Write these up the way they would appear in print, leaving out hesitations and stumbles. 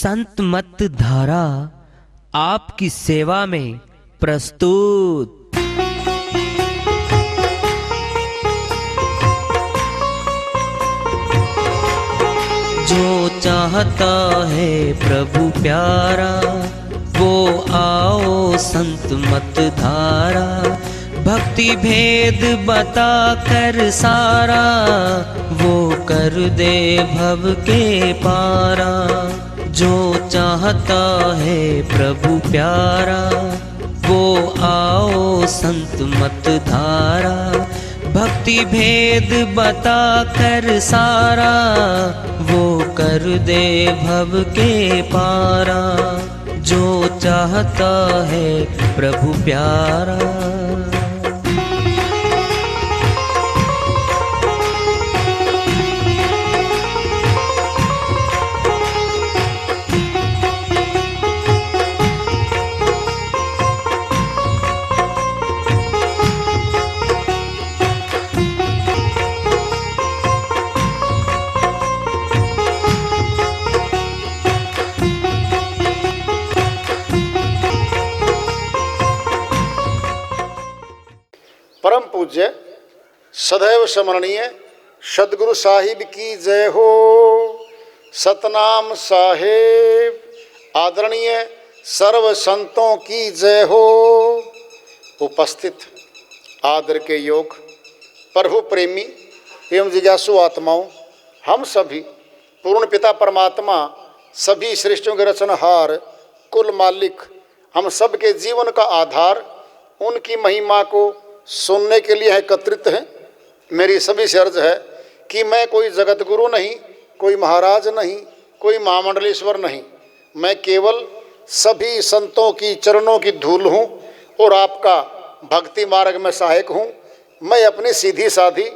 संत मत धारा आपकी सेवा में प्रस्तुत। जो चाहता है प्रभु प्यारा वो आओ संत मत धारा, भक्ति भेद बता कर सारा वो कर दे भव के पारा। जो चाहता है प्रभु प्यारा वो आओ संत मत धारा, भक्ति भेद बता कर सारा वो कर दे भव के पारा। जो चाहता है प्रभु प्यारा। परम पूज्य सदैव स्मरणीय सदगुरु साहिब की जय हो। सतनाम साहेब आदरणीय सर्व संतों की जय हो। उपस्थित आदर के योग प्रभु प्रेमी एवं जिज्ञासु आत्माओं, हम सभी पूर्ण पिता परमात्मा सभी सृष्टियों के रचनहार कुल मालिक हम सब के जीवन का आधार उनकी महिमा को सुनने के लिए एकत्रित हैं। मेरी सभी से अर्ज है कि मैं कोई जगत गुरु नहीं, कोई महाराज नहीं, कोई महामंडलेश्वर नहीं, मैं केवल सभी संतों की चरणों की धूल हूँ और आपका भक्ति मार्ग में सहायक हूँ। मैं अपनी सीधी साधी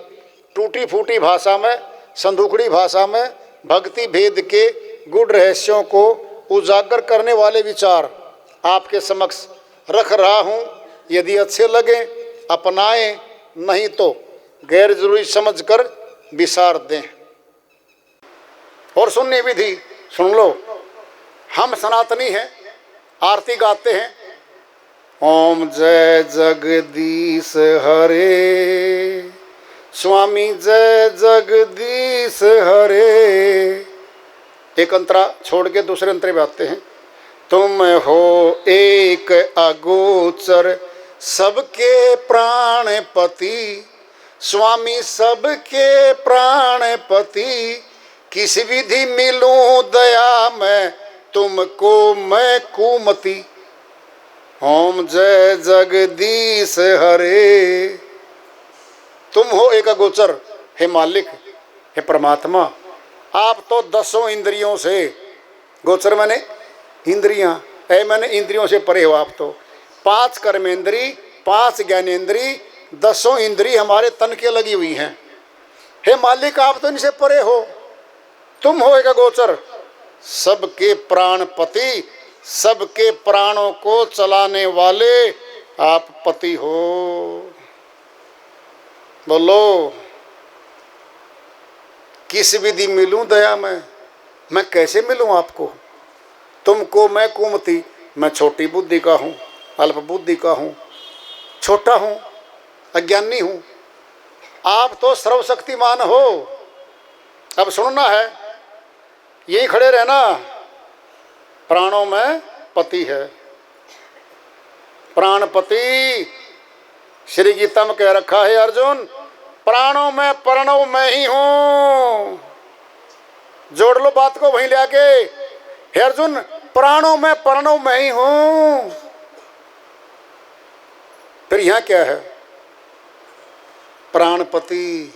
टूटी फूटी भाषा में, संदूकड़ी भाषा में भक्ति भेद के गुड़ रहस्यों को उजागर करने वाले विचार आपके समक्ष रख रहा हूँ। यदि अच्छे लगे अपनाएं, नहीं तो गैर जरूरी समझकर विसार दें। और सुनने विधि सुन लो। हम सनातनी हैं, आरती गाते हैं। ओम जय जगदीश हरे, स्वामी जय जगदीश हरे। एक अंतरा छोड़ के दूसरे अंतरे में आते हैं। तुम हो एक अगोचर सबके प्राणपति, स्वामी सबके प्राणपति। किस विधि मिलूं दया मैं तुमको मैं कुमति। ओम जय जगदीश हरे। तुम हो एक अगोचर, हे मालिक, हे परमात्मा। आप तो 10 इंद्रियों से, गोचर मैंने इंद्रियां, है मैंने इंद्रियों से परे हो। आप तो 5 कर्मेंद्री, 5 ज्ञानेंद्री, 10 इंद्री हमारे तन के लगी हुई हैं। हे मालिक, आप तो इनसे परे हो। तुम हो एक गोचर सबके प्राणपति, सबके प्राणों को चलाने वाले आप पति हो। बोलो, किस विधि मिलूं दया मैं कैसे मिलूं आपको। तुमको मैं कुमति, मैं छोटी बुद्धि का हूँ, अल्प बुद्धि का हूँ, छोटा हूँ, अज्ञानी हूँ। आप तो सर्वशक्तिमान हो। अब सुनना है, यही खड़े रहना। प्राणों में पति है, प्राणपति। श्री गीता में कह रखा है अर्जुन, प्राणों में प्रणव मैं ही हूँ। जोड़ लो बात को वहीं ले आके। हे अर्जुन, प्राणों में प्रणव मैं ही हूँ। फिर यहाँ क्या है? प्राणपति।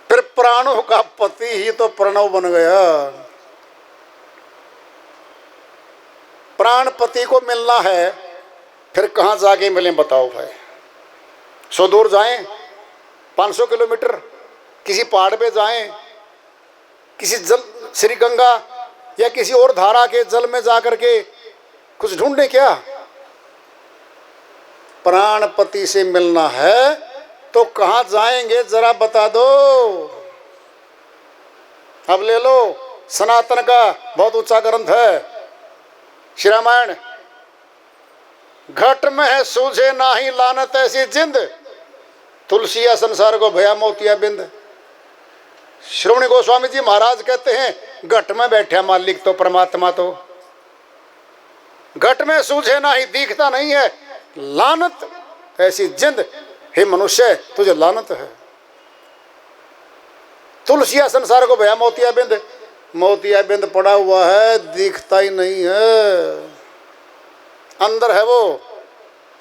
फिर प्राणों का पति ही तो प्रणव बन गया। प्राणपति को मिलना है, फिर कहाँ जाके मिलें बताओ भाई। 100 दूर जाएं, 500 किलोमीटर किसी पहाड़ पे जाएं, किसी जल, श्री गंगा या किसी और धारा के जल में जाकर के कुछ ढूंढने क्या? प्राणपति से मिलना है तो कहाँ जाएंगे जरा बता दो। अब ले लो, सनातन का बहुत ऊंचा ग्रंथ है श्री रामायण। घट में है सूझे नाही लानत ऐसी जिंद, तुलसिया संसार को भया मोतिया बिंद। श्रवण गोस्वामी जी महाराज कहते हैं घट में बैठा मालिक तो परमात्मा तो, घट में सूझे नाही दिखता नहीं है, लानत ऐसी जिंद, हे मनुष्य तुझे लानत है। तुलसिया संसार को भया मोतिया बिंद, मोतिया बिंद पड़ा हुआ है दिखता ही नहीं है, अंदर है वो।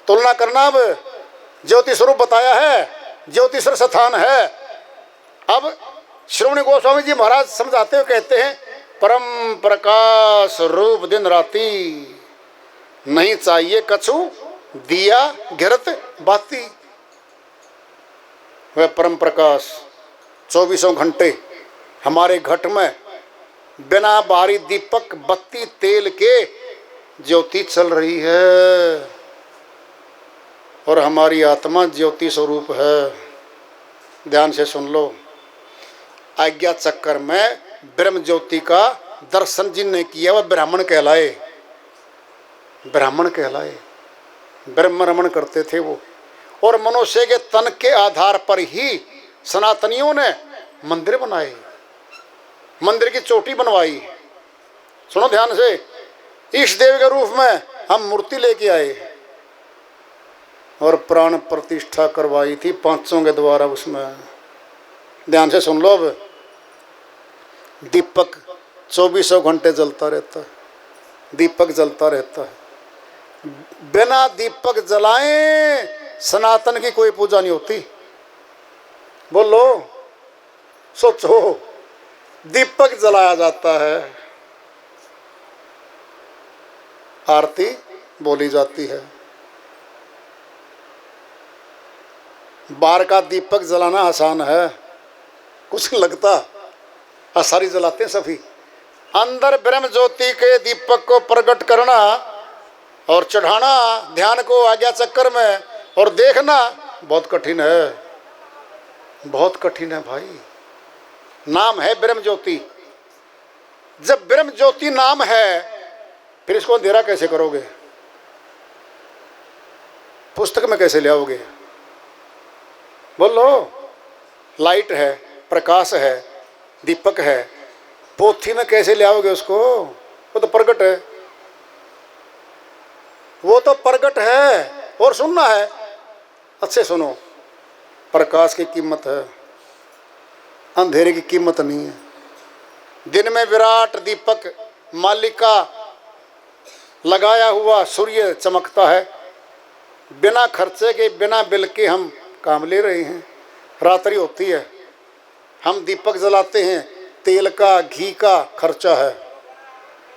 तुलना करना, अब ज्योति स्वरूप बताया है, ज्योतिषर स्थान है। अब श्रवण गोस्वामी जी महाराज समझाते हुए कहते हैं परम प्रकाश रूप दिन राती, नहीं चाहिए कछु दिया घिरत बाती। वह परम प्रकाश 24 घंटे हमारे घट में बिना बाहरी दीपक बत्ती तेल के ज्योति चल रही है, और हमारी आत्मा ज्योति स्वरूप है। ध्यान से सुन लो, आज्ञा चक्कर में ब्रह्म ज्योति का दर्शन जिनने किया वह ब्राह्मण कहलाए, ब्राह्मण कहलाए। ब्रह्म रमण करते थे वो, और मनुष्य के तन के आधार पर ही सनातनियों ने मंदिर बनाए, मंदिर की चोटी बनवाई। सुनो ध्यान से, इष्ट देव के रूप में हम मूर्ति लेके आए और प्राण प्रतिष्ठा करवाई थी पांचों के द्वारा उसमें। ध्यान से सुन लो, अब दीपक 24 घंटे जलता रहता है, दीपक जलता रहता है। बिना दीपक जलाएं सनातन की कोई पूजा नहीं होती। बोलो, सोचो, दीपक जलाया जाता है, आरती बोली जाती है। बाहर का दीपक जलाना आसान है, कुछ लगता, सारी जलाते हैं सभी। अंदर ब्रह्म ज्योति के दीपक को प्रकट करना और चढ़ाना ध्यान को आज्ञा चक्कर में और देखना बहुत कठिन है, बहुत कठिन है भाई। नाम है ब्रह्म ज्योति। जब ब्रह्म ज्योति नाम है, फिर इसको अंधेरा कैसे करोगे? पुस्तक में कैसे ले आओगे? बोलो, लाइट है, प्रकाश है, दीपक है, पोथी में कैसे ले आओगे उसको? वो तो प्रगट है, वो तो प्रगट है। और सुनना है, अच्छे सुनो, प्रकाश की कीमत है, अंधेरे की कीमत नहीं है। दिन में विराट दीपक मालिका लगाया हुआ सूर्य चमकता है, बिना खर्चे के बिना बिल के हम काम ले रहे हैं। रात्रि होती है, हम दीपक जलाते हैं, तेल का घी का खर्चा है।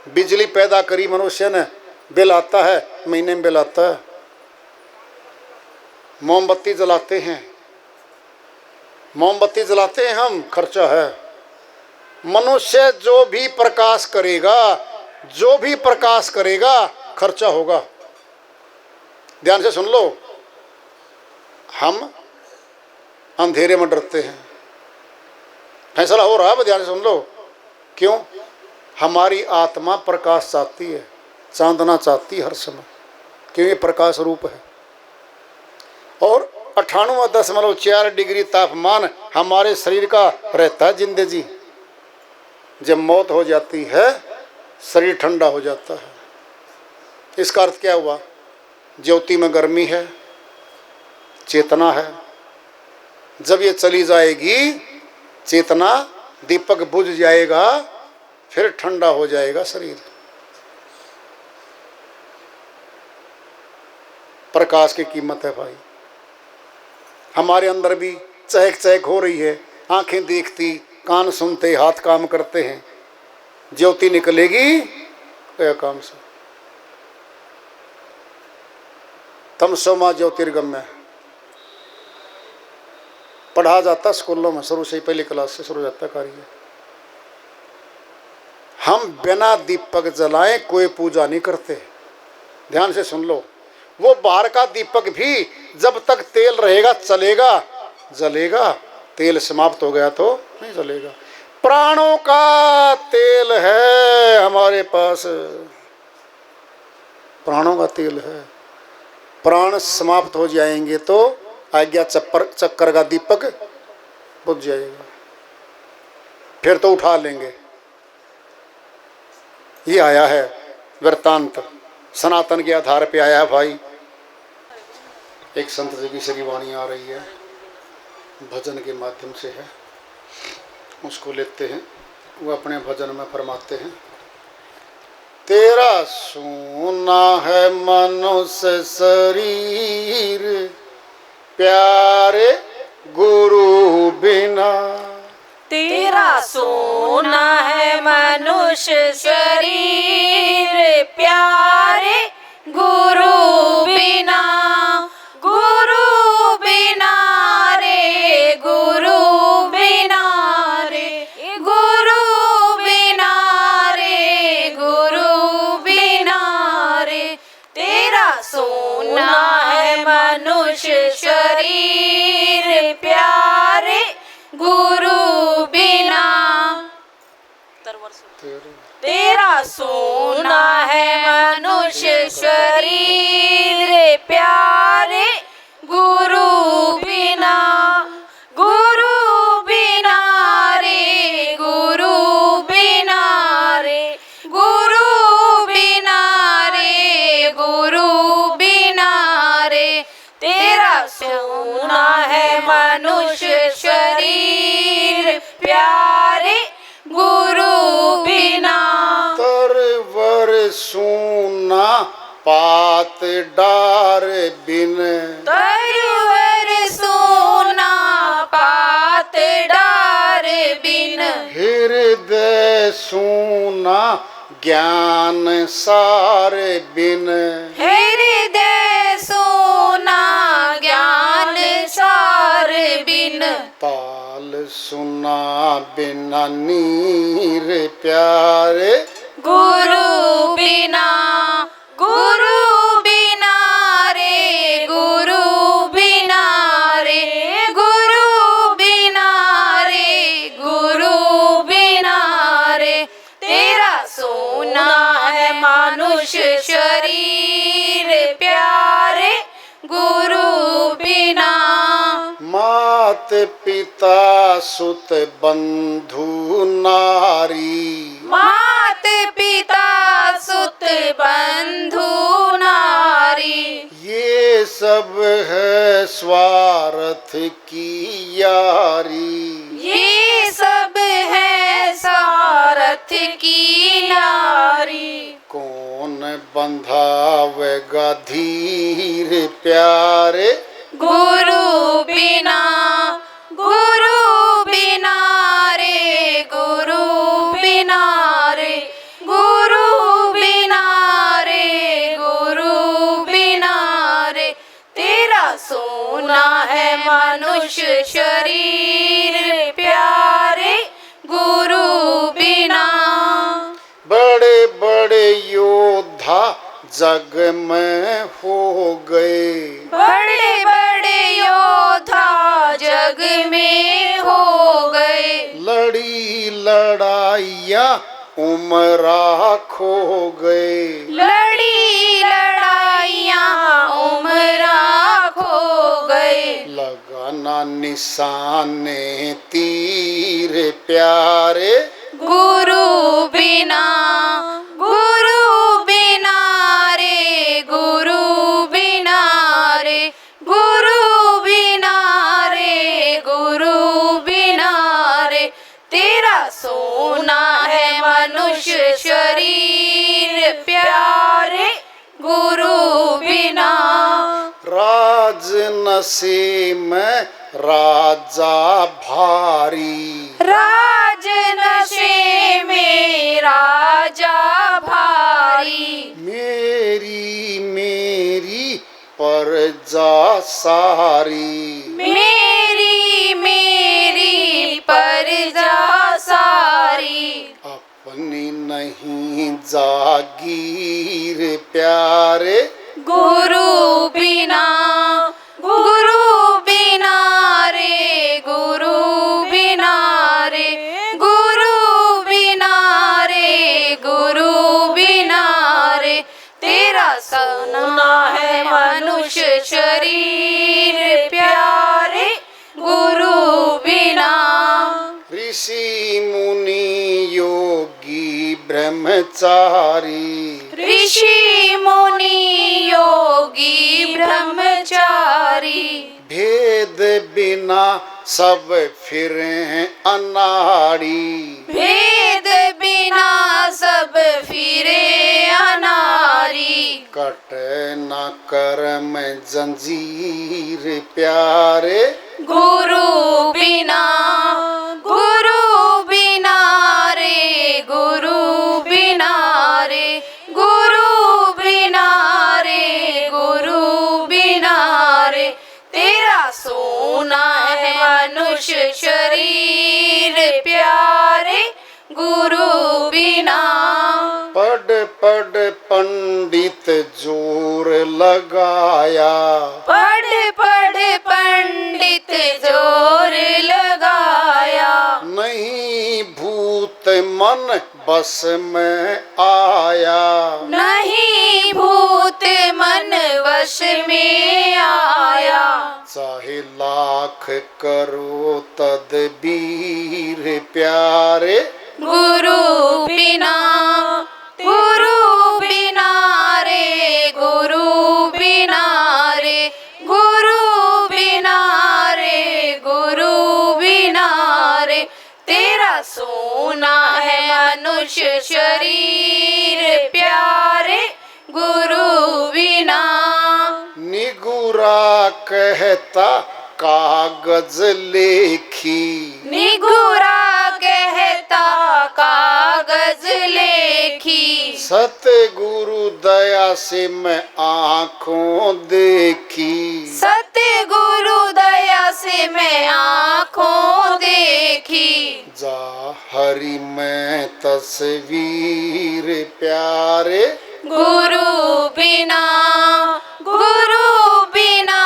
बिजली पैदा करी मनुष्य ने, बिल आता है, महीने में बिल आता है। मोमबत्ती जलाते हैं, मोमबत्ती जलाते हैं हम, खर्चा है। मनुष्य जो भी प्रकाश करेगा, जो भी प्रकाश करेगा, खर्चा होगा। ध्यान से सुन लो, हम अंधेरे में डरते हैं, फैसला हो रहा है, ध्यान से सुन लो। क्यों? हमारी आत्मा प्रकाश चाहती है, चांदना चाहती है हर समय, क्योंकि प्रकाश रूप है। और 98.4 डिग्री तापमान हमारे शरीर का रहता है जिंदगी। जब मौत हो जाती है, शरीर ठंडा हो जाता है। इसका अर्थ क्या हुआ? ज्योति में गर्मी है, चेतना है। जब ये चली जाएगी चेतना, दीपक बुझ जाएगा, फिर ठंडा हो जाएगा शरीर। प्रकाश की कीमत है भाई। हमारे अंदर भी चहक चहक हो रही है, आंखें देखती, कान सुनते, हाथ काम करते हैं। ज्योति निकलेगी गया काम से। तमसो मां ज्योतिर्गम्य पढ़ा जाता स्कूलों में, शुरू से ही, पहली क्लास से शुरू जाता कार्य। हम बिना दीपक जलाए कोई पूजा नहीं करते। ध्यान से सुन लो, वो बाहर का दीपक भी जब तक तेल रहेगा चलेगा, जलेगा। तेल समाप्त हो गया तो नहीं जलेगा। प्राणों का तेल है हमारे पास, प्राणों का तेल है। प्राण समाप्त हो जाएंगे तो आज्ञा चक्कर का दीपक बुझ जाएगा, फिर तो उठा लेंगे। ये आया है वृत्तांत, सनातन के आधार पे आया है भाई। एक संत जी की श्री वाणी आ रही है, भजन के माध्यम से है, उसको लेते हैं। वो अपने भजन में फरमाते हैं, तेरा सोना है मनुष्य शरीर, प्यारे गुरु बिना। तेरा सोना है मनुष्य शरीर, प्यारे गुरु बिना। गुरु बिना रे, गुरु बिना रे, गुरु बिना रे, गुरु बिना रे। तेरा सोना है मनुष्य शरीर, प्यारे गुरु बिना। तेरा सोना है मनुष्य शरीर, प्यारे गुरु बिना। गुरु बिना रे, गुरु बिना रे, गुरु बिना रे, गुरु बिना रे। तेरा सोना है मनुष्य शरीर, प्यारे गुरु बिना। तरवर सोना पात डार बिन, तरवर सोना पात डार बिन। हृदय सोना ज्ञान सार बिन। हृदय सोना ज्ञान सार बिन। ताल सुना बिना नीर प्यारे गुरु बिना। गुरु बिना रे, गुरु बिना रे, गुरु बिना रे, गुरु बिना रे। तेरा सोना है मनुष्य शरीर, प्यारे गुरु बिना। मात पिता सुत बंधु नारी। मात पिता सुत बंधु नारी। ये सब है स्वार्थ की यारी। ये सब है सारथ की नारी। कौन बंधावेगा धीर प्यारे गुरु बिना। गुरु बिना रे, गुरु बिना रे, गुरु बिना रे, गुरु बिना रे। तेरा सोना है मनुष्य शरीर, प्यारे गुरु बिना। बड़े बड़े योद्धा जग में हो गए। बड़े बड़े योद्धा जग में हो गए। लड़ी लड़ाइया उमरा खो गए। लड़ी लड़ाइयाँ उमरा खो गए। लगाना निशाने तीर प्यारे गुरु बिना। गुरु बिना रे, गुरु बिना रे, गुरु बिना रे, गुरु बिना रे। तेरा सोना है मनुष्य शरीर, प्यारे गुरु बिना। राज नशे में राजा भारी। राज नशे में राजा भारी। मेरी मेरी प्रजा सारी। मेरी मेरी प्रजा सारी। अपनी नहीं जागीर प्यारे गुरु बिना। गुरु बिना रे, गुरु बिना रे, गुरु ऋषि मुनि योगी ब्रह्मचारी, ऋषि मुनि योगी ब्रह्मचारी, भेद बिना सब फिरे अनाड़ी, भेद बिना सब फिरे अनारी, कट न कर्म जंजीर प्यारे, गुरु बिना, गुरु बिना रे, गुरु बिना रे, गुरु बिना रे, गुरु बिना रे, तेरा सोना है मनुष्य शरीर प्यारे, गुरु बिना। पढ़ पढ़ पंडित जोर लगाया, पढ़ पढ़ पंडित जोर लगाया, नहीं भूत मन बस में आया, नहीं भूत मन वश में आया, चाहे लाख करो तदबीर प्यारे, गुरु बिना, गुरु बिना रे, गुरु बिना रे, गुरु बिना रे, गुरु बिना रे, तेरा सोना है मनुष्य शरीर प्यारे, गुरु बिना। निगुरा कहता कागज लेखी, निगुरा कहता कागज लेखी, सतगुरु दया से मैं आँखों देखी, सतगुरु दया से मैं आँखों देखी, जा हरि में तस्वीर प्यारे, गुरु बिना, गुरु बिना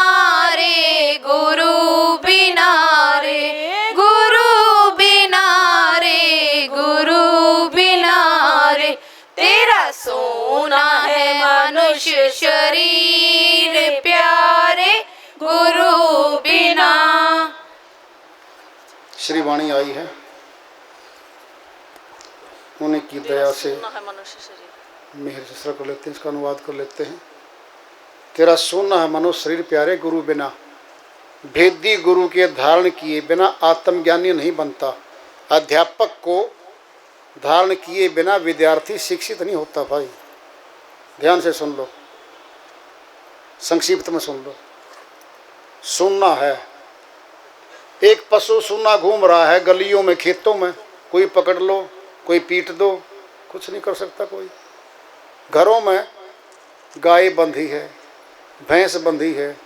रे, गुरु बिना रे, गुरु बिना रे, गुरु बिना रे, तेरा सोना है मनुष्य शरीर प्यारे, गुरु बिना। श्री वाणी आई है, उन्हीं की दया से मेहर से कर लेते हैं, इसका अनुवाद कर लेते हैं। तेरा सोना है मनुष्य शरीर प्यारे, गुरु बिना, भेदी गुरु के धारण किए बिना आत्मज्ञानी नहीं बनता। अध्यापक को धारण किए बिना विद्यार्थी शिक्षित नहीं होता। भाई ध्यान से सुन लो, संक्षिप्त में सुन लो। सुनना है, एक पशु सुनना घूम रहा है गलियों में, खेतों में, कोई पकड़ लो, कोई पीट दो, कुछ नहीं कर सकता कोई। घरों में गाय बंधी है, भैंस बंधी है,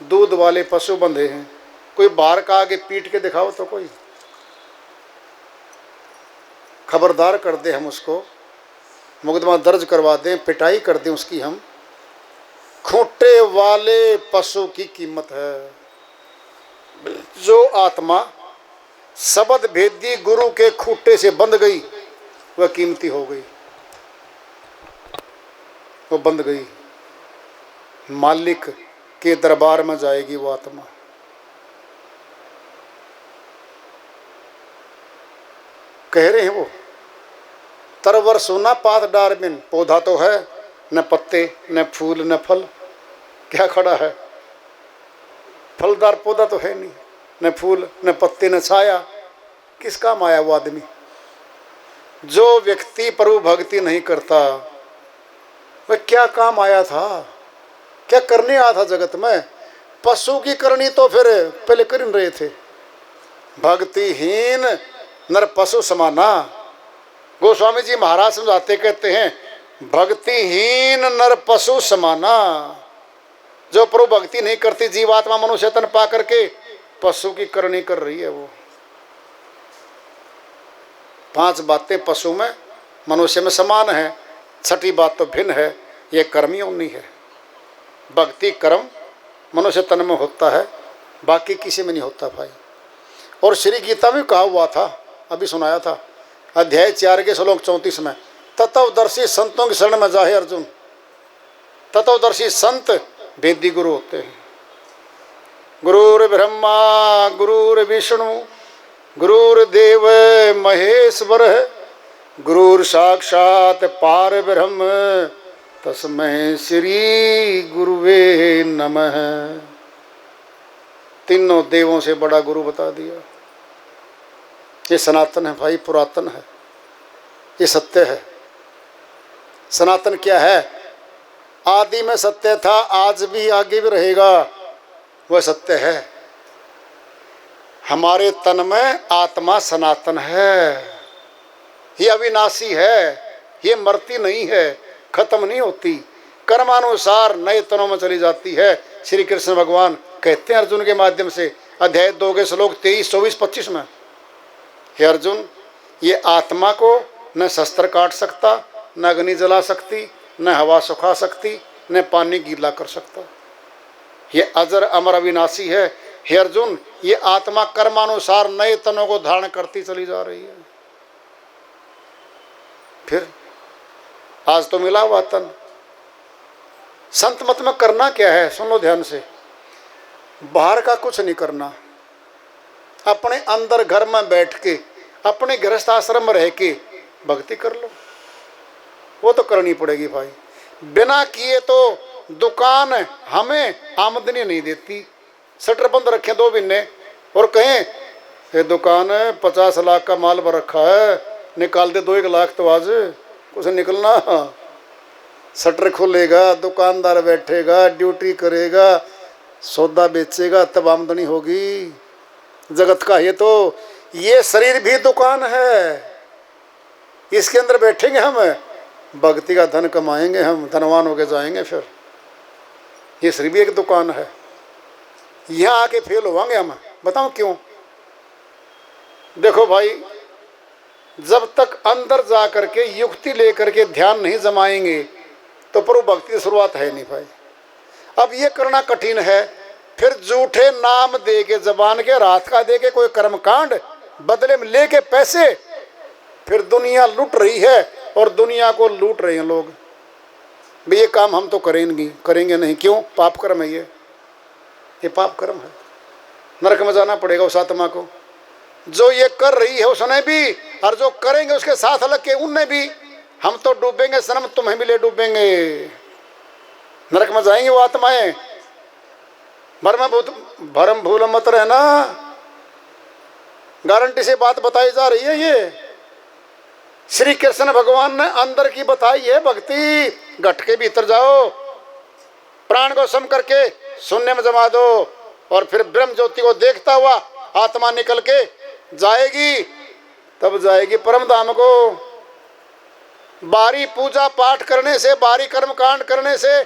दूध वाले पशु बंधे हैं, कोई बाहर का आगे पीट के दिखाओ तो कोई खबरदार कर दे, हम उसको मुकदमा दर्ज करवा दें, पिटाई कर दें उसकी हम। खूंटे वाले पशु की कीमत है। जो आत्मा शब्द भेदी गुरु के खूंटे से बंध गई वह कीमती हो गई, वो बंध गई, मालिक के दरबार में जाएगी वो आत्मा। कह रहे हैं वो, तरवर सोना पात डारबिन, पौधा तो है न पत्ते न फूल न फल, क्या खड़ा है? फलदार पौधा तो है नहीं, न फूल न पत्ते न छाया, किस काम आया वो आदमी? जो व्यक्ति प्रभु भक्ति नहीं करता वह क्या काम आया था, क्या करने आया था जगत में? पशु की करनी तो फिर पहले कर रहे थे। भक्तिहीन नर पशु समाना, गोस्वामी जी महाराज समझाते कहते हैं, भक्तिहीन नर पशु समाना। जो प्रभु भक्ति नहीं करती जीवात्मा मनुष्य तन पा करके पशु की करनी कर रही है वो। 5 बातें पशु में मनुष्य में समान है, 6ठी बात तो भिन्न है, ये कर्म योनि है। भक्ति कर्म मनुष्य तन में होता है, बाकी किसी में नहीं होता भाई। और श्री गीता में कहा हुआ था, अभी सुनाया था, अध्याय 4 के श्लोक 34 में, तत्वदर्शी संतों की शरण में जाहे अर्जुन। तत्वदर्शी संत वेदी गुरु होते हैं। गुरुर्ब्रह्मा गुरुर्विष्णु गुरुर्देव महेश्वर गुरुर साक्षात पार ब्रह्म तस्मै श्री गुरुवे नमः। तीनों देवों से बड़ा गुरु बता दिया। ये सनातन है भाई, पुरातन है, ये सत्य है। सनातन क्या है? आदि में सत्य था, आज भी आगे भी रहेगा, वह सत्य है। हमारे तन में आत्मा सनातन है, ये अविनाशी है, ये मरती नहीं है, खत्म नहीं होती, कर्मानुसार नए तनों में चली जाती है। श्री कृष्ण भगवान कहते हैं अर्जुन के माध्यम से, अध्याय 2 के श्लोक 23, 24, 25 में, हे अर्जुन, ये आत्मा को न शस्त्र काट सकता, न अग्नि जला सकती, न हवा सुखा सकती, न पानी गीला कर सकता। ये अजर अमर अविनाशी है। हे अर्जुन, ये आत्मा कर्मानुसार नए तनों को धारण करती चली जा रही है। फिर आज तो मिला हुआ तन। संत मत में करना क्या है? सुन लो ध्यान से। बाहर का कुछ नहीं करना, अपने अंदर घर में बैठ के, अपने गृहस्थ आश्रम में रह के भक्ति कर लो। वो तो करनी पड़ेगी भाई। बिना किए तो दुकान हमें आमदनी नहीं देती। शटर बंद रखे 2 महीने और कहें ये दुकान 50 लाख का माल भर रखा है, निकाल दे 2-1 लाख तो आज कुछ निकलना। शटर खुलेगा, दुकानदार बैठेगा, ड्यूटी करेगा, सौदा बेचेगा, तब आमदनी होगी। जगत का ये शरीर भी दुकान है, इसके अंदर बैठेंगे हम, भक्ति का धन कमाएंगे, हम धनवान होके जाएंगे। फिर ये शरीर भी एक दुकान है। यहाँ आके फेल होंगे हम। बताओ क्यों? देखो भाई, जब तक अंदर जा करके युक्ति लेकर के ध्यान नहीं जमाएंगे तो प्रभु भक्ति की शुरुआत है नहीं भाई। अब ये करना कठिन है। फिर झूठे नाम दे के, जबान के रात का दे के कोई कर्मकांड, बदले में लेके पैसे, फिर दुनिया लूट रही है और दुनिया को लूट रहे हैं लोग। भाई ये काम हम तो करेंगे नहीं। क्यों? पाप कर्म है ये पाप कर्म है। नरक में जाना पड़ेगा उस आत्मा को। जो ये कर रही है उसने भी, और जो करेंगे उसके साथ लग के उनने भी। हम तो डूबेंगे सनम, तुम्हें भी ले डूबेंगे। नरक में जाएंगे वो आत्माएं। भरम भूल मत रहना, गारंटी से बात बताई जा रही है। ये श्री कृष्ण भगवान ने अंदर की बताई है भक्ति। घट के भीतर जाओ, प्राण को सम करके शून्य में जमा दो, और फिर ब्रह्म ज्योति को देखता हुआ आत्मा निकल के जाएगी, तब जाएगी परम धाम को। बारी पूजा पाठ करने से, बारी कर्म कांड करने से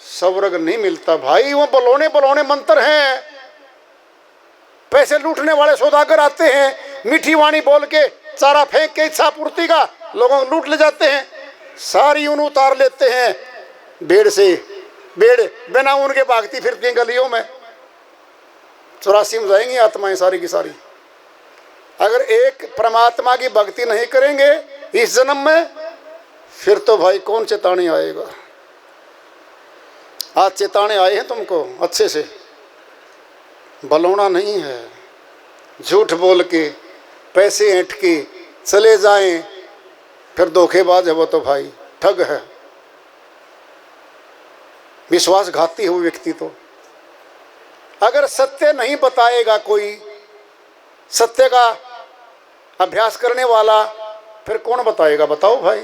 स्वर्ग नहीं मिलता भाई। वो बलौने मंत्र हैं। पैसे लूटने वाले सौदागर आते हैं, मीठी वाणी बोल के, चारा फेंक के इच्छा पूर्ति का लोगों को लूट ले जाते हैं। सारी ऊन उतार लेते हैं भेड़ से। भेड़ बिना ऊन के भागती फिरती हैं गलियों में। 84 में जाएंगी आत्माएं सारी की सारी। अगर एक परमात्मा की भक्ति नहीं करेंगे इस जन्म में, फिर तो भाई कौन चेताने आएगा। आज चेताने आए हैं तुमको अच्छे से। बलौना नहीं है। झूठ बोल के, पैसे ऐंठ के चले जाएं, फिर धोखेबाज है वो तो भाई, ठग है, विश्वासघाती हो व्यक्ति। तो अगर सत्य नहीं बताएगा कोई, सत्य का अभ्यास करने वाला, फिर कौन बताएगा? बताओ भाई।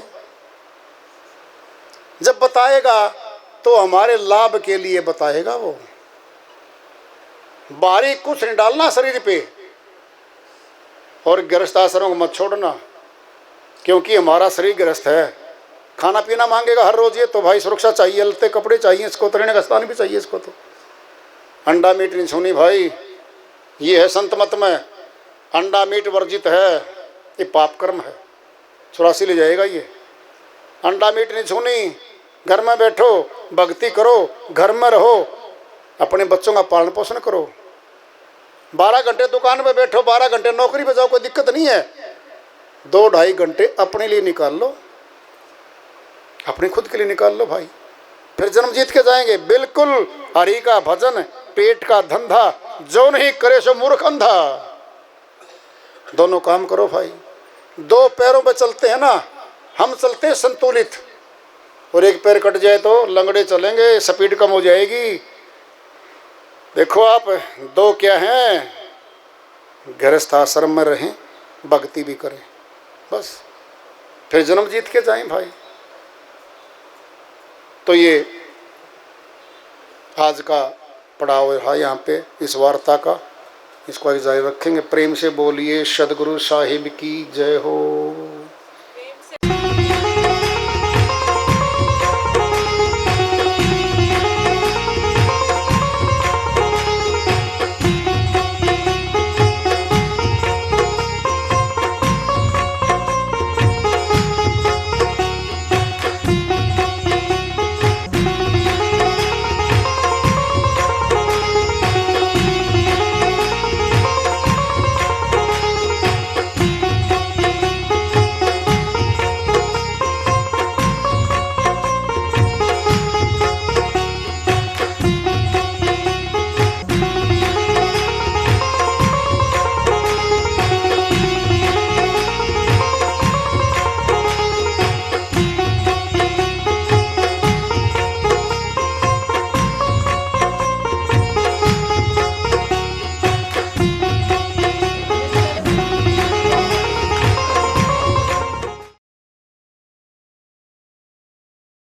जब बताएगा तो हमारे लाभ के लिए बताएगा वो। बारीक कुछ नहीं डालना शरीर पे, और गृहस्थ आश्रम को मत छोड़ना, क्योंकि हमारा शरीर गृहस्थ है। खाना पीना मांगेगा हर रोज, ये तो भाई सुरक्षा चाहिए, लत्ते कपड़े चाहिए, इसको रहने का स्थान भी चाहिए इसको। तो अंडा मीट नहीं छूनी भाई, ये है संत मत में। अंडा मीट वर्जित है, ये पाप कर्म है, 84 ले जाएगा ये। अंडा मीट नहीं छूनी, घर में बैठो, भक्ति करो, घर में रहो, अपने बच्चों का पालन पोषण करो। 12 घंटे दुकान पे बैठो, 12 घंटे नौकरी पे जाओ, कोई दिक्कत नहीं है। 2-2.5 घंटे अपने लिए निकाल लो, अपने खुद के लिए निकाल लो भाई। फिर जन्म जीत के जाएंगे। बिल्कुल हरि का भजन, पेट का धंधा, जो नहीं करे सो मूर्ख अंधा। दोनों काम करो भाई। दो पैरों पे चलते हैं ना, हम चलते हैं संतुलित, और एक पैर कट जाए तो लंगड़े चलेंगे, स्पीड कम हो जाएगी। देखो आप, दो क्या हैं, गृहस्थ आश्रम में रहें, भक्ति भी करें, बस फिर जन्म जीत के जाएं भाई। तो ये आज का पड़ाव है यहाँ पे इस वार्ता का, इसको आगे जारी रखेंगे। प्रेम से बोलिए सदगुरु साहिब की जय हो।